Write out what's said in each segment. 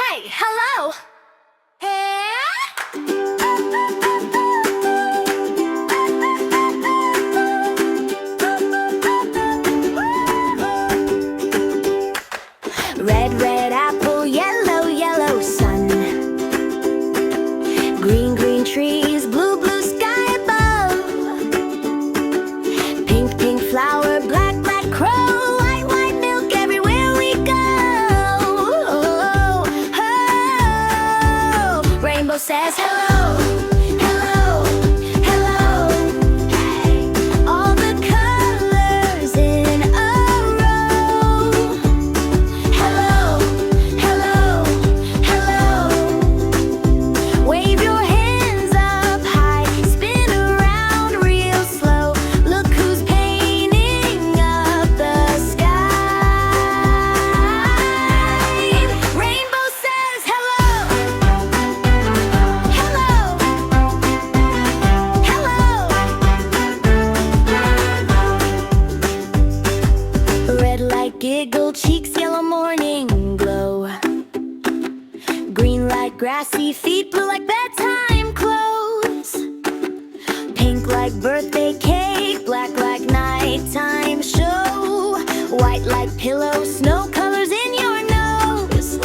Hey, hello! Hey! Red, red apple, yellow, yellow sun. Green, green trees, blue, blue sky above. Pink, pink flower, black, black crow. White, white milk everywhere we go. Oh, oh. Rainbow says hello, hello, hello. Hey. All the colors in a row. Hello, hello, hello. Wave your hands up high, spin around real slow. Look who's painting up the sky. Rainbow says hello, hello, hello. Red light giggle cheeks, yellow morning glow. Green like grassy feet, blue like bedtime clothes. Pink like birthday cake, black like nighttime show. White like pillow, snow colors in your nose.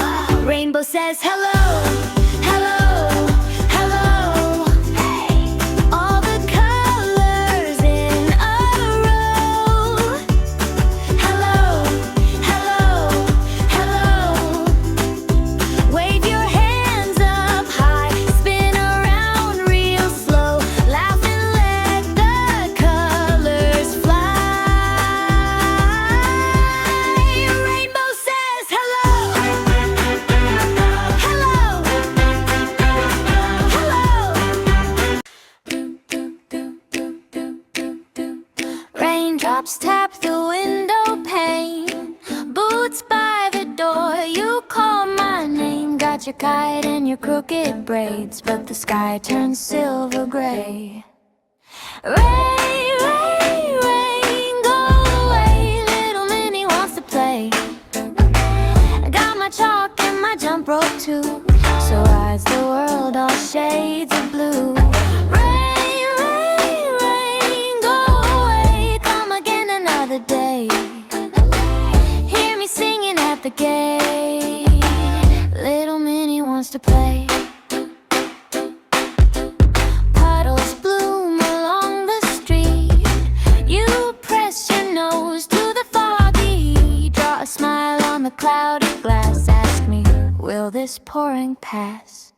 Rainbow says hello, hello, hello. Hey. All the colors in a row. Hello, hello, hello. Wave your hands up high, spin around real slow. Laugh and let the colors fly. Rainbow says hello, hello, hello. Raindrops tap the window pane. Boots by the door, you call my name. Got your kite and your crooked braids, but the sky turns silver gray. Rain, rain, rain, go away. Little Minnie wants to play. I got my chalk and my jump rope too, so rides the world all shades of blue. Rain, rain, rain, go away. Come again another day. Hear me singing at the gate. Little Minnie wants to play. Puddles bloom along the street. You press your nose to the foggy. Draw a smile on the cloudy glass. Ask me, will this pouring pass?